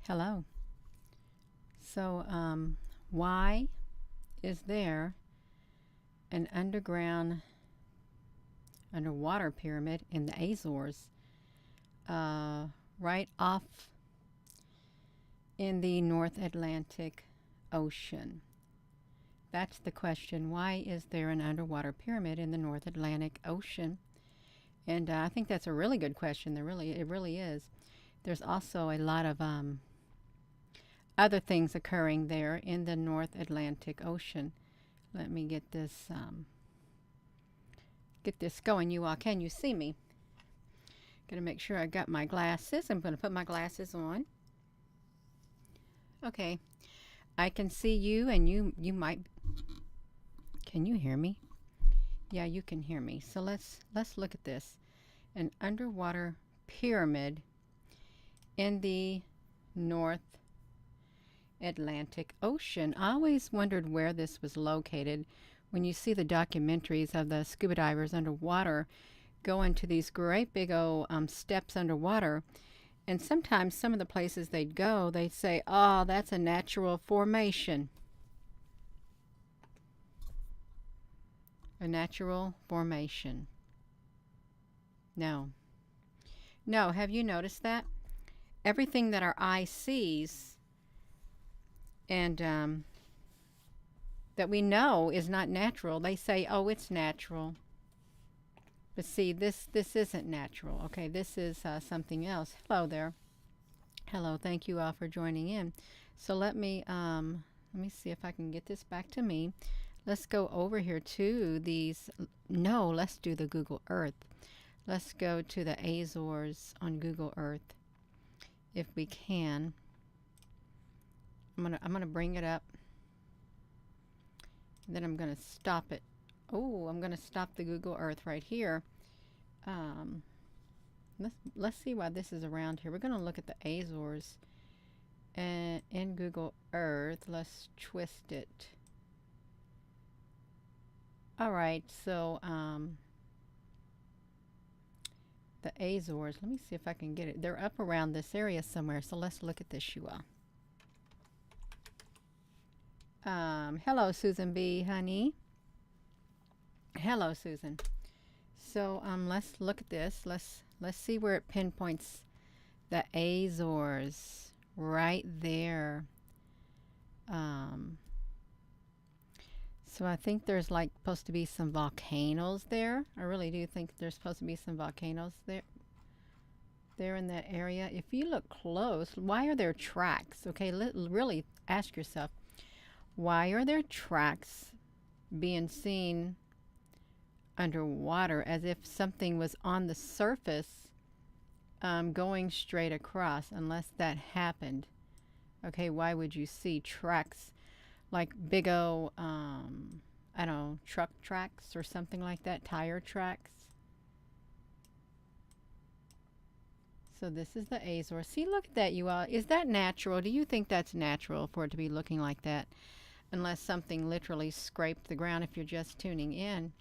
Hello. So, why is there an underwater pyramid in the Azores, right off in the North Atlantic Ocean? That's the question. Why is there an underwater pyramid in the North Atlantic Ocean? And I think that's a really good question. It really is. There's also a lot of other things occurring there in the North Atlantic Ocean. Let me get this going. You all, can you see me? Gonna make sure I got my glasses. I'm gonna put my glasses on. Okay, I can see you, and you might. Can you hear me? Yeah, you can hear me. So let's look at this. An underwater pyramid in the North Atlantic Ocean. I always wondered where this was located. When you see the documentaries of the scuba divers underwater go into these great big old steps underwater, and sometimes some of the places they'd go, they'd say, oh, that's a natural formation. A natural formation. No. No, have you noticed that? Everything that our eye sees and that we know is not natural, they say, oh, it's natural. But see, this isn't natural. Okay, this is something else. Hello there. Hello, thank you all for joining in. So let me see if I can get this back to me. Let's go over here to these. No, let's do the Google Earth. Let's go to the Azores on Google Earth, if we can. I'm gonna bring it up. Then I'm gonna stop it. Oh, I'm gonna stop the Google Earth right here. Let's see why this is around here. We're gonna look at the Azores and in Google Earth. Let's twist it. All right, so the Azores. Let me see if I can get it. They're up around this area somewhere. So let's look at this, you all. Hello, Susan B, honey. Hello, Susan. So let's look at this. Let's see where it pinpoints the Azores right there. So I think there's like supposed to be some volcanoes there. I really do think there's supposed to be some volcanoes there in that area. If you look close, why are there tracks? Okay, really ask yourself, why are there tracks being seen underwater as if something was on the surface going straight across? Unless that happened. Okay, why would you see tracks like big old, I don't know, truck tracks or something like that, tire tracks? So this is the Azores. See, look at that, you all. Is that natural? Do you think that's natural for it to be looking like that? Unless something literally scraped the ground if you're just tuning in.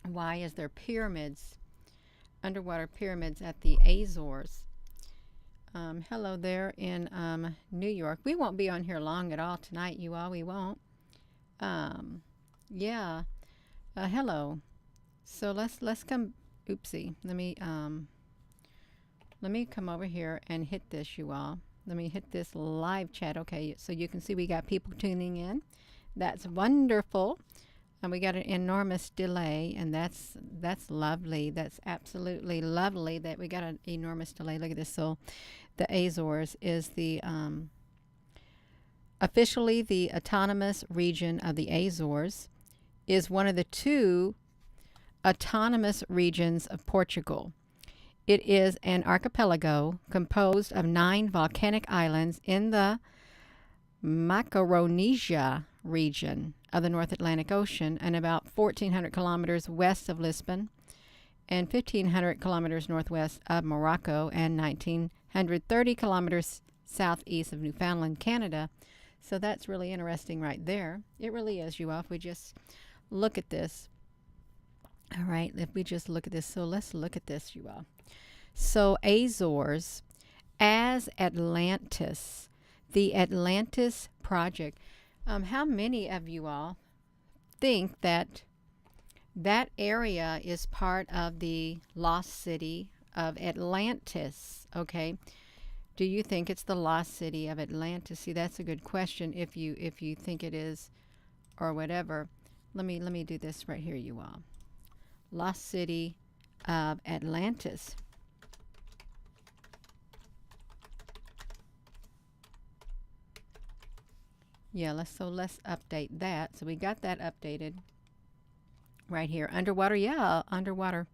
Why is there pyramids, underwater pyramids at the Azores? Hello there in New York. We won't be on here long at all tonight, you all. We won't. Yeah. Hello. So let's come. Oopsie. Let me come over here and hit this, you all. Let me hit this live chat. Okay, so you can see we got people tuning in. That's wonderful. And we got an enormous delay, and that's lovely. That's absolutely lovely that we got an enormous delay. Look at this. So the Azores is the officially the autonomous region of the Azores, is one of the two autonomous regions of Portugal. It is an archipelago composed of 9 volcanic islands in the Macaronesia region of the North Atlantic Ocean, and about 1,400 kilometers west of Lisbon and 1,500 kilometers northwest of Morocco and 1,930 kilometers southeast of Newfoundland, Canada. So that's really interesting right there. It really is, you all, if we just look at this. All right, if we just look at this. So let's look at this, you all. So Azores as Atlantis, the Atlantis project. How many of you all think that that area is part of the lost city of Atlantis? Okay. Do you think it's the lost city of Atlantis? See, that's a good question if you think it is or whatever. Let me do this right here, you all. Lost city of Atlantis. Yeah, let's update that. So we got that updated right here. Underwater, yeah, underwater.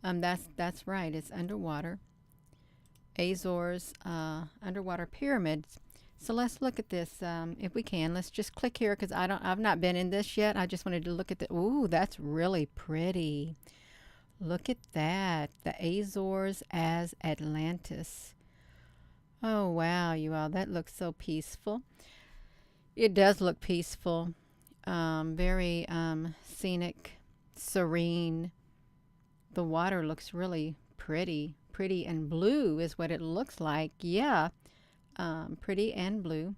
That's right. It's underwater. Azores underwater pyramids. So let's look at this if we can. Let's just click here because I've not been in this yet. I just wanted to look at the. Ooh, that's really pretty. Look at that. The Azores as Atlantis. Oh wow, you all, that looks so peaceful. It does look peaceful. Very scenic, serene. The water looks really pretty. Pretty and blue is what it looks like. Yeah, pretty and blue.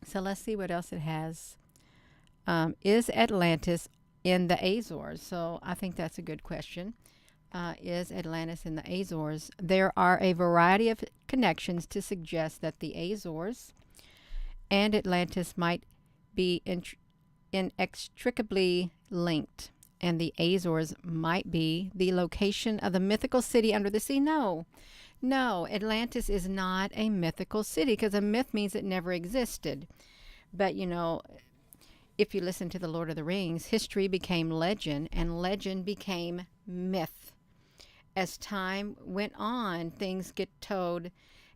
So let's see what else it has. Is Atlantis in the Azores? So I think that's a good question. Is Atlantis in the Azores? There are a variety of connections to suggest that the Azores and Atlantis might be inextricably linked, and the Azores might be the location of the mythical city under the sea. No, Atlantis is not a mythical city because a myth means it never existed. But you know, if you listen to The Lord of the Rings, history became legend and legend became myth. As time went on, things get told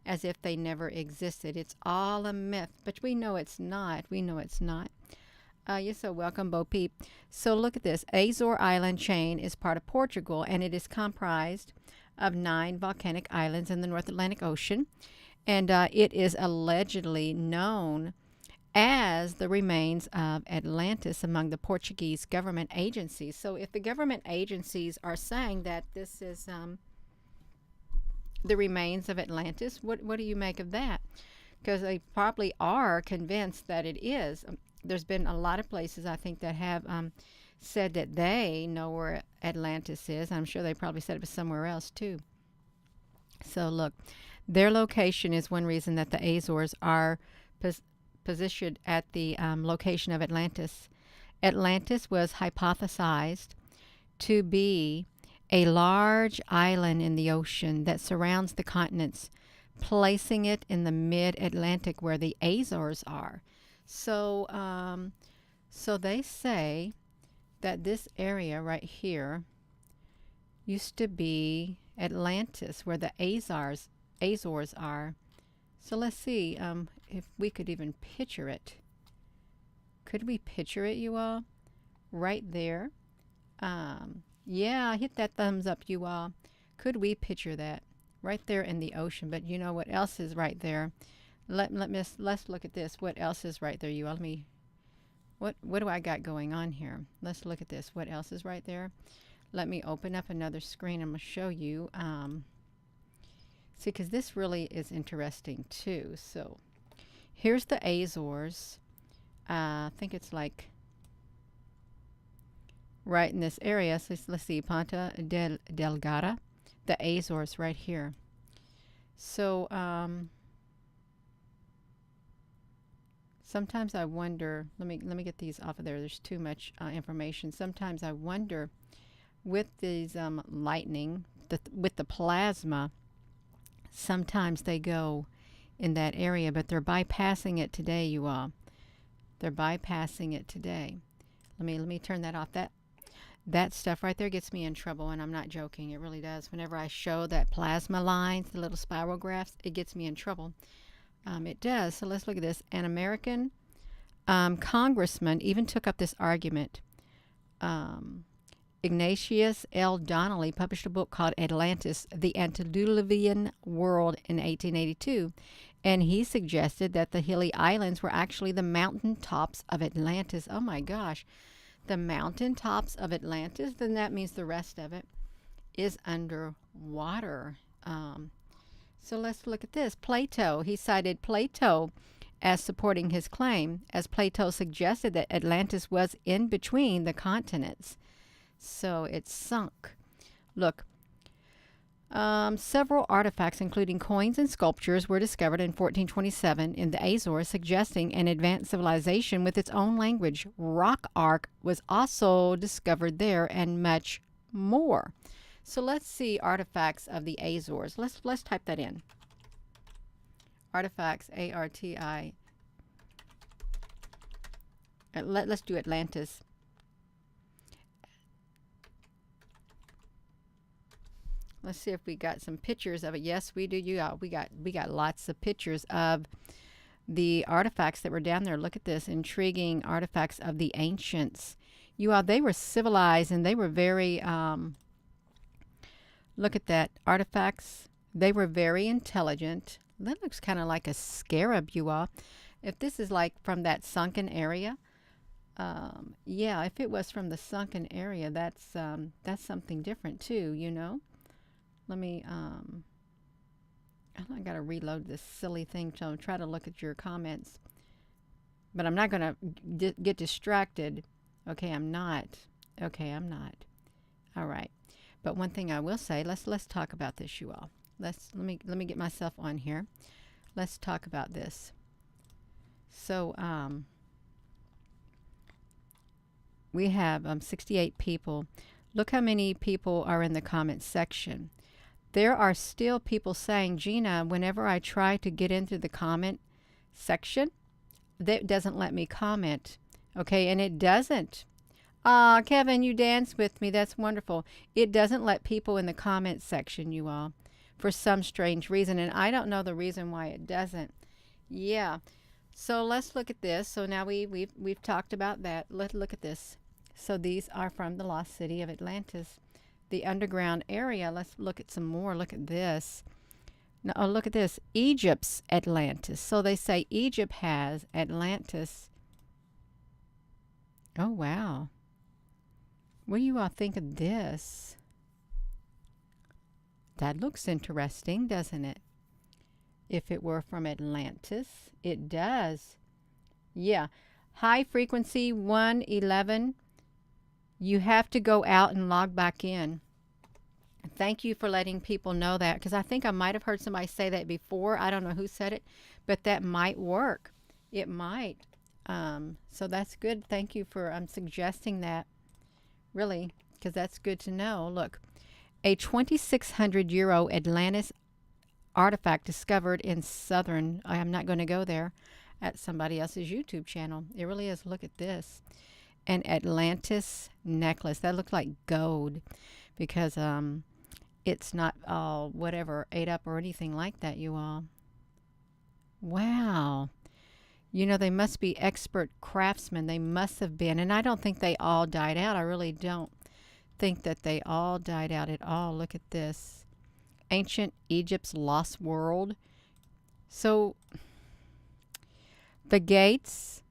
as if they never existed. It's all a myth, but we know it's not. We know it's not. You're so welcome, Bo Peep. So look at this. Azore Island chain is part of Portugal, and it is comprised of 9 volcanic islands in the North Atlantic Ocean. And it is allegedly known as the remains of Atlantis among the Portuguese government agencies. So if the government agencies are saying that this is the remains of Atlantis, what do you make of that? Because they probably are convinced that it is. There's been a lot of places, I think, that have said that they know where Atlantis is. I'm sure they probably said it was somewhere else, too. So, look, their location is one reason that the Azores are positioned at the location of Atlantis. Atlantis was hypothesized to be a large island in the ocean that surrounds the continents, placing it in the mid-Atlantic where the Azores are. So, so they say that this area right here used to be Atlantis, where the Azores are. So let's see if we could even picture it. Could we picture it, you all? Right there. Yeah, hit that thumbs up, you all. Could we picture that? Right there in the ocean. But you know what else is right there? Let's look at this. What else is right there, you all? What do I got going on here? Let's look at this. What else is right there? Let me open up another screen. I'm going to show you. See, because this really is interesting too. So here's the Azores. I think it's like right in this area. So let's see, Ponta Delgada, the Azores right here. So sometimes I wonder. Let me get these off of there. There's too much information. Sometimes I wonder with these lightning, with the plasma. Sometimes they go in that area, but they're bypassing it today, you all. They're bypassing it today. Let me turn that off. That stuff right there gets me in trouble, and I'm not joking. It really does. Whenever I show that plasma lines, the little spiral graphs, it gets me in trouble. It does. So let's look at this. An American congressman even took up this argument. Ignatius L. Donnelly published a book called Atlantis, the Antediluvian World in 1882, and he suggested that the hilly islands were actually the mountain tops of Atlantis. Oh my gosh, the mountain tops of Atlantis? Then that means the rest of it is underwater. So let's look at this. Plato. He cited Plato as supporting his claim, as Plato suggested that Atlantis was in between the continents. So it sunk. Look, several artifacts, including coins and sculptures, were discovered in 1427 in the Azores, suggesting an advanced civilization with its own language. Rock art was also discovered there, and much more. So let's see artifacts of the Azores. Let's type that in. Artifacts, A-R-T-I. Let's do Atlantis. Let's see if we got some pictures of it. Yes, we do. We got lots of pictures of the artifacts that were down there. Look at this, intriguing artifacts of the ancients. They were civilized, and they were very look at that, artifacts. They were very intelligent. That looks kind of like a scarab, you all. If this is like from that sunken area, yeah, if it was from the sunken area, that's something different too, you know. Let me, I got to reload this silly thing to try to look at your comments. But I'm not going to get distracted. Okay, I'm not. Okay, I'm not. All right. But one thing I will say, let's talk about this, you all. Let me get myself on here. Let's talk about this. So, we have 68 people. Look how many people are in the comment section. There are still people saying, Gina, whenever I try to get into the comment section, that doesn't let me comment. Okay, and it doesn't. Kevin, you danced with me. That's wonderful. It doesn't let people in the comment section, you all, for some strange reason, and I don't know the reason why it doesn't. Yeah. So let's look at this. So now we've talked about that. Let's look at this. So these are from the lost city of Atlantis, the underground area. Let's look at some more. Look at this. Now, oh, look at this. Egypt's Atlantis. So they say Egypt has Atlantis. Oh, wow. What do you all think of this? That looks interesting, doesn't it? If it were from Atlantis, it does. Yeah. High frequency 111. You have to go out and log back in. Thank you for letting people know that, because I think I might have heard somebody say that before. I don't know who said it, but that might work. It might. So that's good. Thank you for suggesting that. Really, because that's good to know. Look, a 2,600 euro Atlantis artifact discovered in southern, I'm not going to go there, at somebody else's YouTube channel. It really is. Look at this. An Atlantis necklace. That looks like gold, because it's not all whatever ate up or anything like that, you all. Wow. You know, they must be expert craftsmen. They must have been. And I don't think they all died out. I really don't think that they all died out at all. Look at this. Ancient Egypt's Lost World. So, the Gates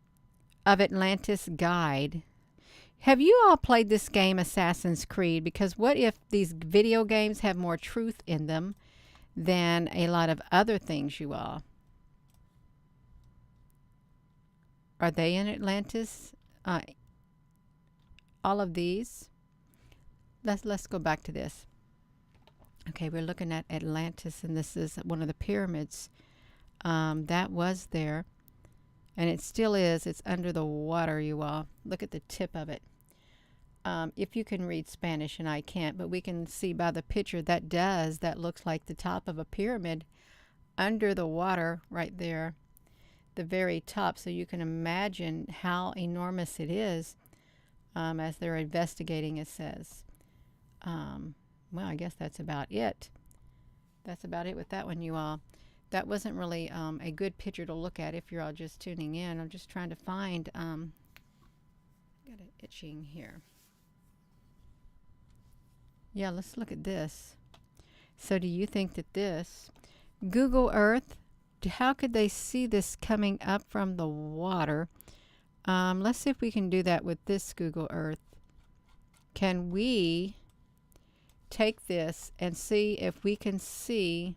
of Atlantis Guide. Have you all played this game, Assassin's Creed? Because what if these video games have more truth in them than a lot of other things, you all? Are they in Atlantis? All of these. Let's go back to this. Okay, we're looking at Atlantis, and this is one of the pyramids that was there, and it still is. It's under the water, you all. Look at the tip of it. If you can read Spanish, and I can't, but we can see by the picture that looks like the top of a pyramid under the water right there, the very top. So you can imagine how enormous it is as they're investigating, it says. Well, I guess that's about it. That's about it with that one, you all. That wasn't really a good picture to look at if you're all just tuning in. I'm just trying to find, got it itching here. Yeah, let's look at this. So do you think that this, Google Earth, how could they see this coming up from the water? Let's see if we can do that with this Google Earth. Can we take this and see if we can see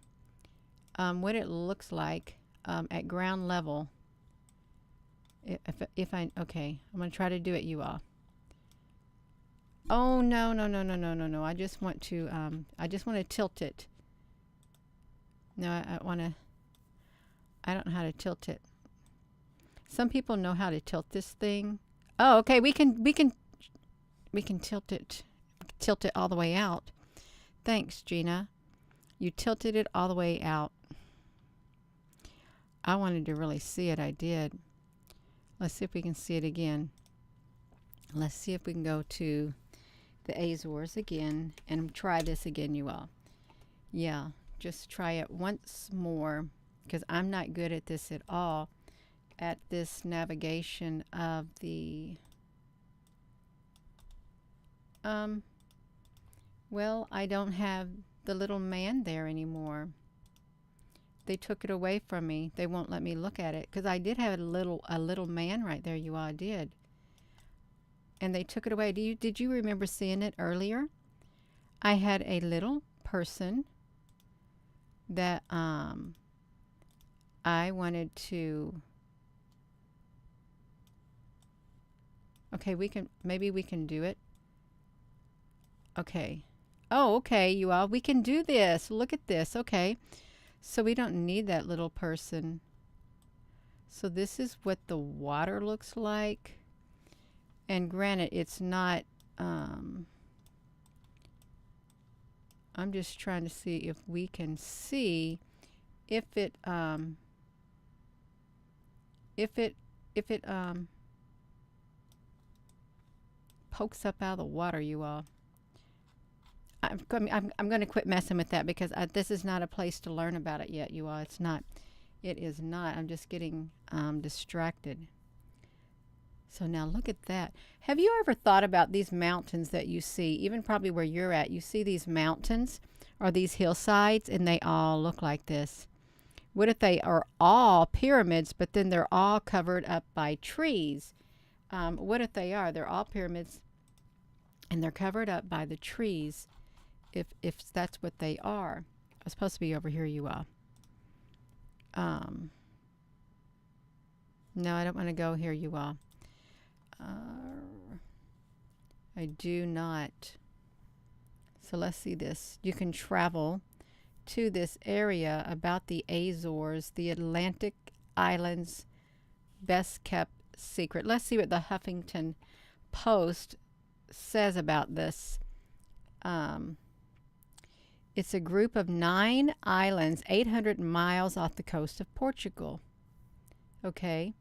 what it looks like at ground level. Okay, I'm going to try to do it, you all. Oh, no, no, no, no, no, no, no. I just want to tilt it. No, I don't know how to tilt it. Some people know how to tilt this thing. Oh, okay, we can tilt it. Tilt it all the way out. Thanks, Gina. You tilted it all the way out. I wanted to really see it. I did. Let's see if we can see it again. Let's see if we can go to the Azores again and try this again, you all. Yeah, just try it once more, because I'm not good at this at all, at this navigation of the well, I don't have the little man there anymore. They took it away from me. They won't let me look at it, because I did have a little man right there, you all. I did. And they took it away. Did you remember seeing it earlier? I had a little person that I wanted to. Okay, maybe we can do it. Okay. Oh, okay, you all. We can do this. Look at this. Okay. So we don't need that little person. So this is what the water looks like. And granted, it's not, I'm just trying to see if we can see if it pokes up out of the water, you all. I'm going to quit messing with that, because this is not a place to learn about it yet, you all. It's not. It is not. I'm just getting distracted. So now look at that. Have you ever thought about these mountains that you see, even probably where you're at? You see these mountains or these hillsides, and they all look like this. What if they are all pyramids, but then they're all covered up by trees? What if they are? They're all pyramids, and they're covered up by the trees, if that's what they are. I was supposed to be over here, you all. No, I don't want to go here, you all. I do not. So let's see this. You can travel to this area about the Azores, the Atlantic Islands' best kept secret. Let's see what the Huffington Post says about this. It's a group of 9 islands, 800 miles off the coast of Portugal. Okay.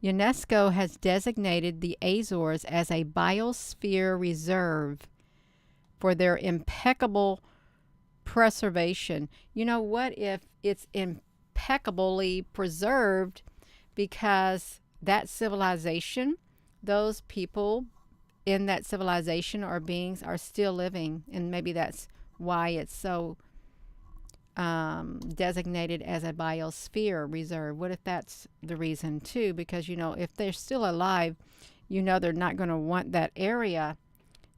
UNESCO has designated the Azores as a biosphere reserve for their impeccable preservation. You know, what if it's impeccably preserved because that civilization, those people in that civilization or beings are still living, and maybe that's why it's so designated as a biosphere reserve. What if that's the reason too? Because, you know, if they're still alive, you know, they're not going to want that area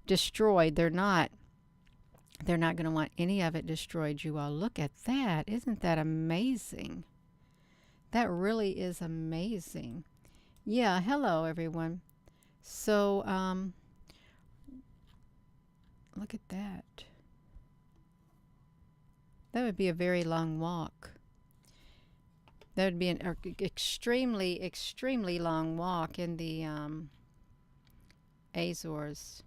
destroyed. They're not going to want any of it destroyed, you all. Look at that. Isn't that amazing? That really is amazing. Yeah, hello everyone. So look at that. That would be a very long walk. That would be an extremely, extremely long walk in the Azores.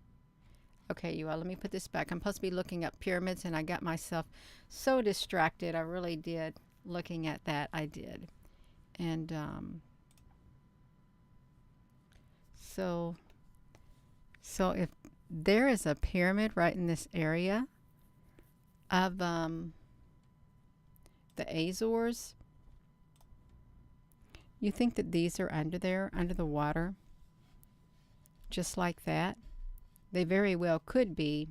Okay, you all, let me put this back. I'm supposed to be looking up pyramids, and I got myself so distracted. I really did. Looking at that, I did. And so if there is a pyramid right in this area of the Azores, you think that these are under there, under the water, just like that? They very well could be.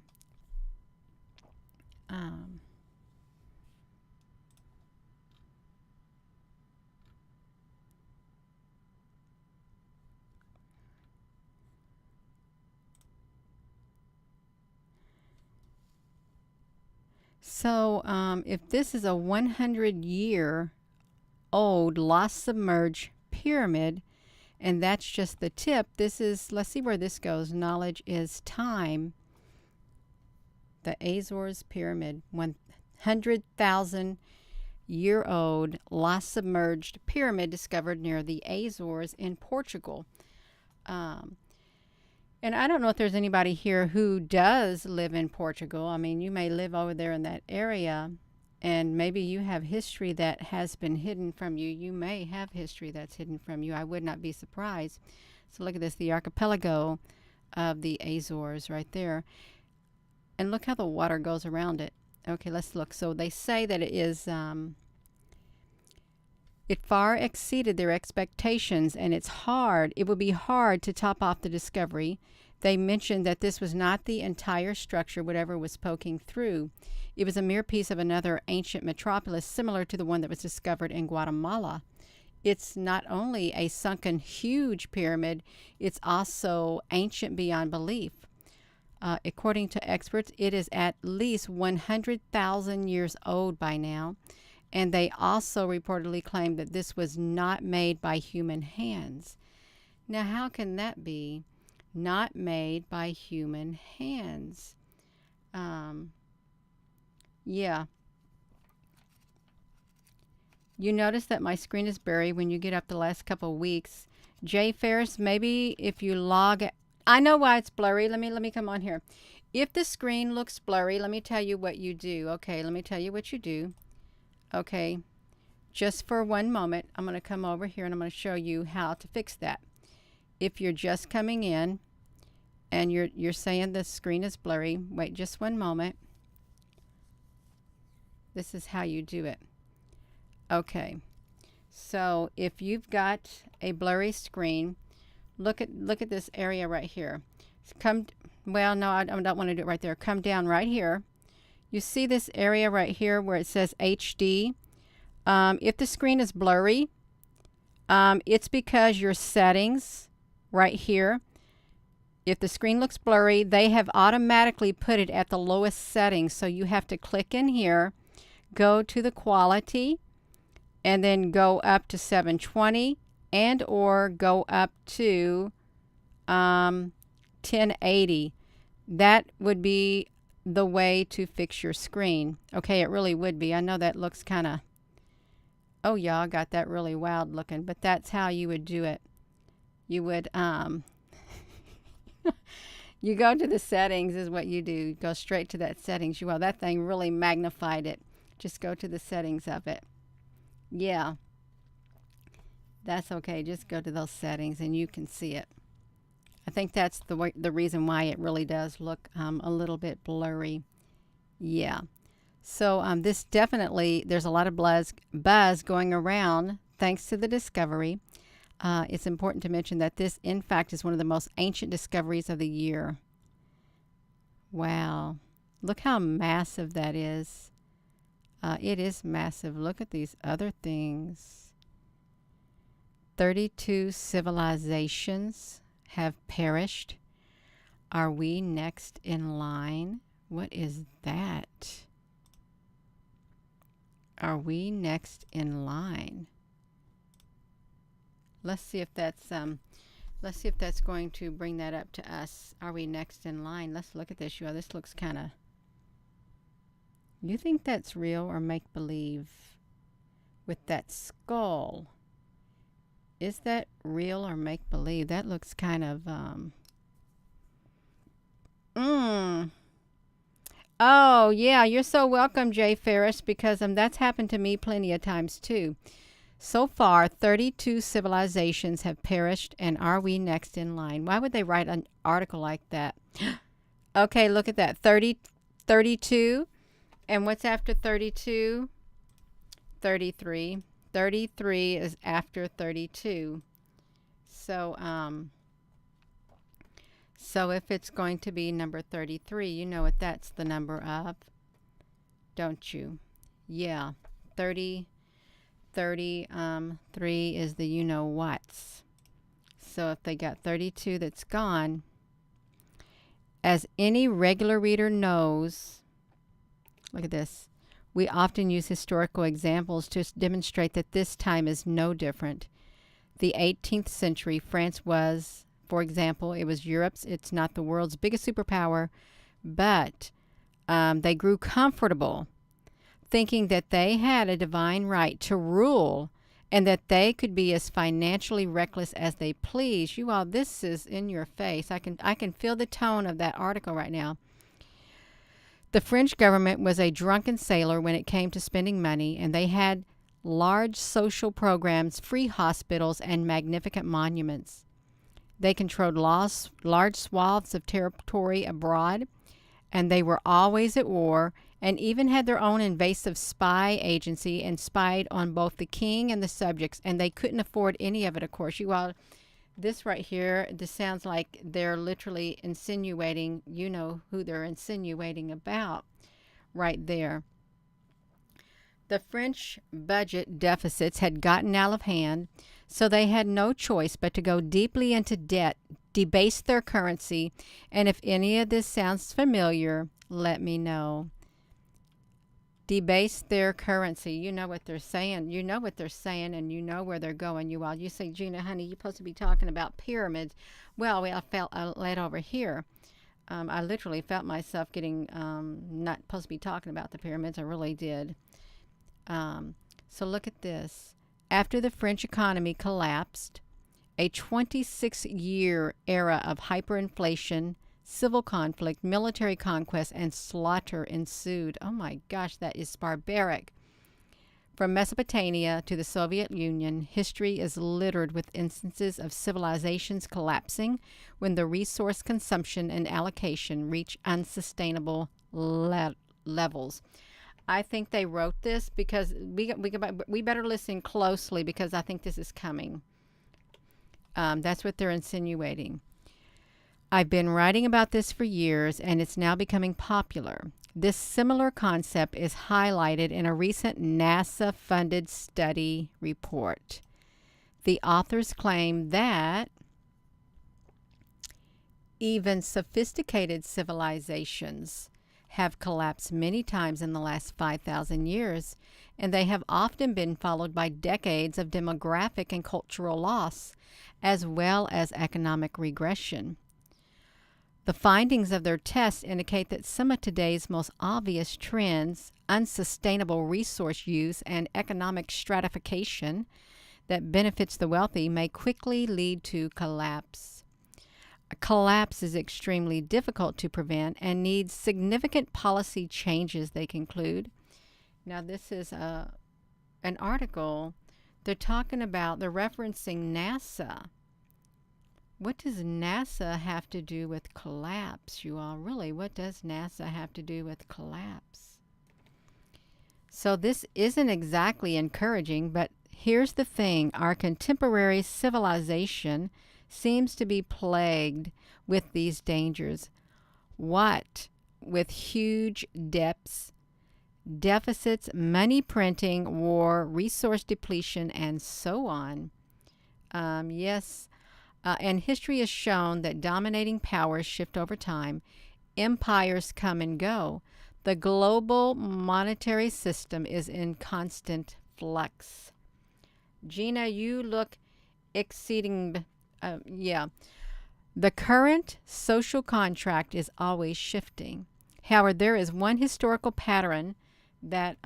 So if this is a 100-year-old lost submerged pyramid, and that's just the tip, this is, let's see where this goes. Knowledge is time. The Azores Pyramid, 100,000-year-old lost submerged pyramid discovered near the Azores in Portugal. And I don't know if there's anybody here who does live in Portugal. I mean, you may live over there in that area, and maybe you have history that has been hidden from you. You may have history that's hidden from you. I would not be surprised. So look at this, the archipelago of the Azores right there. And look how the water goes around it. Okay, let's look. So they say that it is, it far exceeded their expectations, and it would be hard to top off the discovery. They mentioned that this was not the entire structure, whatever was poking through. It was a mere piece of another ancient metropolis similar to the one that was discovered in Guatemala. It's not only a sunken huge pyramid, it's also ancient beyond belief. According to experts, it is at least 100,000 years old by now. And they also reportedly claimed that this was not made by human hands. Now, how can that be? Not made by human hands. Yeah. You notice that my screen is blurry when you get up the last couple of weeks. Jay Ferris, maybe if you log... I know why it's blurry. Let me come on here. If the screen looks blurry, let me tell you what you do. Okay, let me tell you what you do. Okay, just for one moment, I'm going to come over here and I'm going to show you how to fix that. If you're just coming in and you're saying the screen is blurry, wait just one moment. This is how you do it. Okay, so if you've got a blurry screen, look at this area right here. Well, no, I don't want to do it right there. Come down right here. You see this area right here where it says HD? If the screen is blurry, it's because your settings right here, if the screen looks blurry, they have automatically put it at the lowest setting. So you have to click in here, go to the quality, and then go up to 720 and or go up to 1080. That would be the way to fix your screen. Okay, it really would be. I know that looks kind of, oh y'all got that really wild looking, but that's how you would do it. You would you go to the settings is what you do. Go straight to that settings. Well, that thing really magnified it. Just go to the settings of it. Yeah, that's okay. Just go to those settings and you can see it. I think that's the reason why it really does look a little bit blurry. Yeah. So this definitely, there's a lot of buzz going around thanks to the discovery. It's important to mention that this, in fact, is one of the most ancient discoveries of the year. Wow. Look how massive that is. It is massive. Look at these other things. 32 civilizations have perished. Are we next in line? What is that? Are we next in line? Let's see if that's going to bring that up to us. Are we next in line? Let's look at this. You know, this looks kind of... You think that's real or make believe? With that skull. Is that real or make believe? That looks kind of Oh yeah, you're so welcome, Jay Ferris, because that's happened to me plenty of times too. So far, 32 civilizations have perished, and are we next in line? Why would they write an article like that? Okay, look at that. 32. And what's after 32? 33. 33 is after 32. So if it's going to be number 33, you know what that's the number of, don't you? Yeah, 33 is the you-know-whats. So if they got 32 that's gone, as any regular reader knows, look at this, We often use historical examples to demonstrate that this time is no different. The 18th century, France was, for example, it was it's not the world's biggest superpower, but they grew comfortable thinking that they had a divine right to rule and that they could be as financially reckless as they please. You all, this is in your face. I can feel the tone of that article right now. The French government was a drunken sailor when it came to spending money, and they had large social programs, free hospitals, and magnificent monuments. They controlled large swaths of territory abroad, and they were always at war, and even had their own invasive spy agency and spied on both the king and the subjects, and they couldn't afford any of it, of course. You all, this right here, this sounds like they're literally insinuating, you know who they're insinuating about right there. The French budget deficits had gotten out of hand, so they had no choice but to go deeply into debt, debase their currency, and if any of this sounds familiar, let me know. Debase their currency. You know what they're saying. You know what they're saying, and you know where they're going. You all. You say, Gina, honey, you're supposed to be talking about pyramids. Well, I felt led over here. I literally felt myself getting not supposed to be talking about the pyramids. I really did. So look at this. After the French economy collapsed, a 26-year era of hyperinflation, civil conflict, military conquest, and slaughter ensued. Oh my gosh, that is barbaric. From Mesopotamia to the Soviet Union, history is littered with instances of civilizations collapsing when the resource consumption and allocation reach unsustainable levels. I think they wrote this because we better listen closely because I think this is coming. That's what they're insinuating. I've been writing about this for years, and it's now becoming popular. This similar concept is highlighted in a recent NASA-funded study report. The authors claim that even sophisticated civilizations have collapsed many times in the last 5,000 years, and they have often been followed by decades of demographic and cultural loss, as well as economic regression. The findings of their tests indicate that some of today's most obvious trends, unsustainable resource use and economic stratification that benefits the wealthy, may quickly lead to collapse. A collapse is extremely difficult to prevent and needs significant policy changes, they conclude. Now, this is an article. They're referencing NASA. What does NASA have to do with collapse, you all? Really, what does NASA have to do with collapse? So this isn't exactly encouraging, but here's the thing. Our contemporary civilization seems to be plagued with these dangers. What? With huge debts, deficits, money printing, war, resource depletion, and so on. Yes. And history has shown that dominating powers shift over time. Empires come and go. The global monetary system is in constant flux. Gina, you look exceeding... The current social contract is always shifting. However, there is one historical pattern that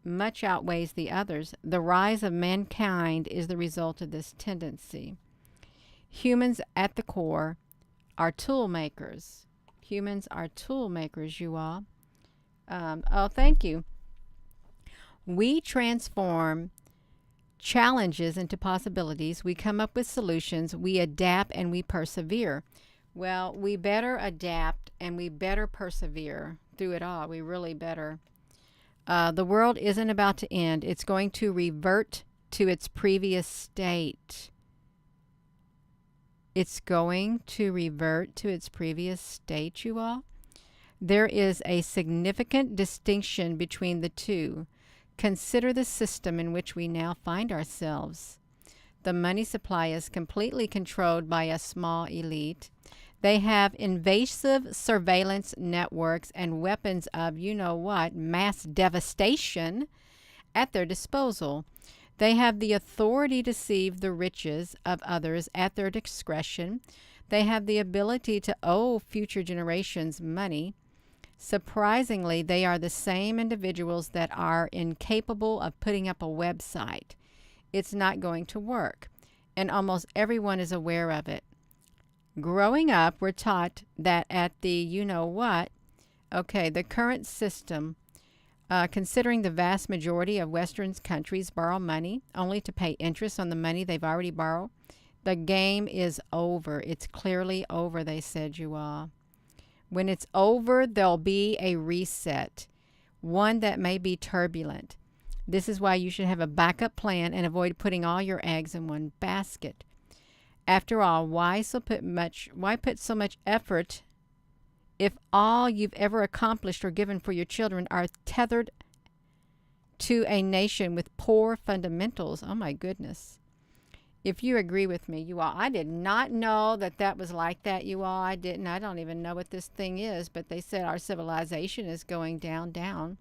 much outweighs the others. The rise of mankind is the result of this tendency. Humans at the core are tool makers. Humans are tool makers, you all. Thank you. We transform challenges into possibilities. We come up with solutions. We adapt and we persevere. Well, we better adapt and we better persevere through it all. We really better. The world isn't about to end. It's going to revert to its previous state. It's going to revert to its previous state, you all. There is a significant distinction between the two. Consider the system in which we now find ourselves. The money supply is completely controlled by a small elite. They have invasive surveillance networks and weapons of, you know what, mass devastation at their disposal. They have the authority to seize the riches of others at their discretion. They have the ability to owe future generations money. Surprisingly, they are the same individuals that are incapable of putting up a website. It's not going to work, and almost everyone is aware of it. Growing up, we're taught that at the the current system, considering the vast majority of Western countries borrow money only to pay interest on the money they've already borrowed, the game is over. It's clearly over, they said, you all. When it's over, there'll be a reset, one that may be turbulent. This is why you should have a backup plan and avoid putting all your eggs in one basket. After all, why put so much effort if all you've ever accomplished or given for your children are tethered to a nation with poor fundamentals? Oh my goodness. If you agree with me, you all, I did not know that was like that, you all. I didn't. I don't even know what this thing is, but they said our civilization is going down.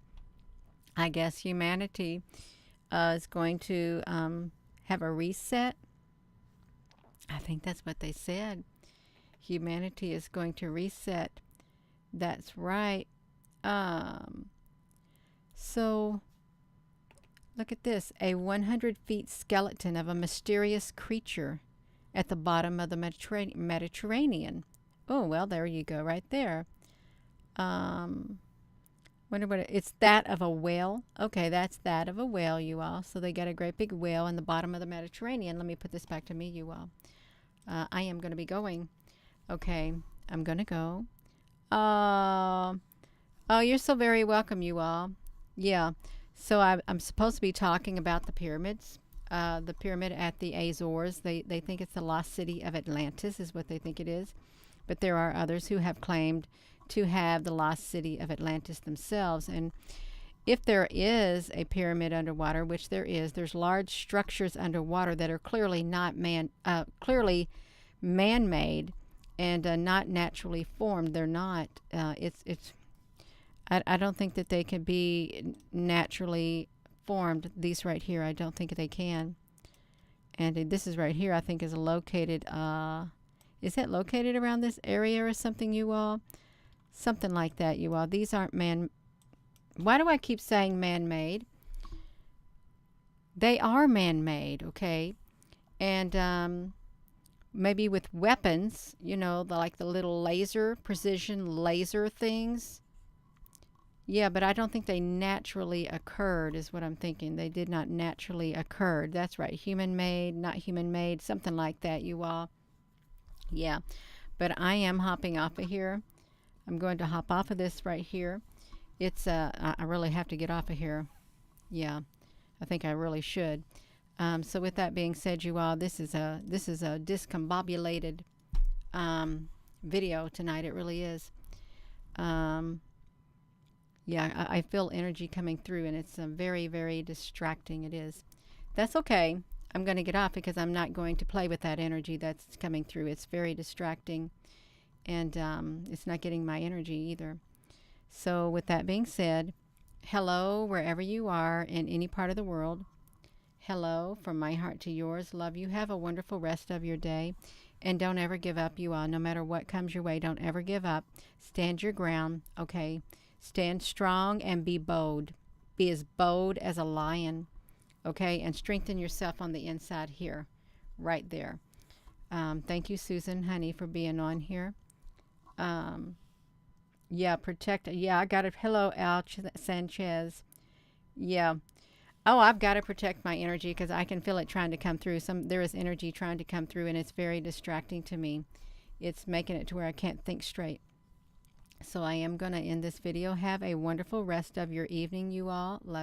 I guess humanity is going to have a reset. I think that's what they said. Humanity is going to reset. That's right. So look at this. A 100-foot skeleton of a mysterious creature at the bottom of the Mediterranean. Oh, well, there you go right there. Wonder what it's that of a whale. Okay, that's that of a whale, you all. So they got a great big whale in the bottom of the Mediterranean. Let me put this back to me, you all. I am going to be going. Okay, I'm going to go. Oh, you're so very welcome, you all. Yeah, so I'm supposed to be talking about the pyramids. The pyramid at the Azores. They think it's the lost city of Atlantis is what they think it is. But there are others who have claimed to have the lost city of Atlantis themselves. And if there is a pyramid underwater, which there is, there's large structures underwater that are clearly not clearly man-made and not naturally formed. They're not. I don't think that they can be naturally formed. These right here, I don't think they can. And this is right here, I think is located. Is it located around this area or something, you all? Something like that, you all. These aren't man. Why do I keep saying man-made? They are man-made, okay? And maybe with weapons, like the little precision laser things. Yeah, but I don't think they naturally occurred is what I'm thinking. They did not naturally occur. That's right. Human-made, not human-made, something like that, you all. Yeah, but I am hopping off of here. I'm going to hop off of this right here. It's I really have to get off of here. Yeah, I think I really should. So with that being said, you all, this is a discombobulated video tonight. It really is. Yeah, I feel energy coming through, and it's very, very distracting. It is. That's okay. I'm going to get off because I'm not going to play with that energy that's coming through. It's very distracting, and it's not getting my energy either. So with that being said, hello wherever you are in any part of the world. Hello from my heart to yours. Love you. Have a wonderful rest of your day. And don't ever give up, you all. No matter what comes your way, don't ever give up. Stand your ground, okay? Stand strong and be bold. Be as bold as a lion, okay? And strengthen yourself on the inside here, right there. Thank you, Susan, honey, for being on here. Yeah, protect. Yeah, I got it. Hello, Al Sanchez. Yeah. Oh, I've got to protect my energy because I can feel it trying to come through. There is energy trying to come through, and it's very distracting to me. It's making it to where I can't think straight. So I am going to end this video. Have a wonderful rest of your evening, you all. Love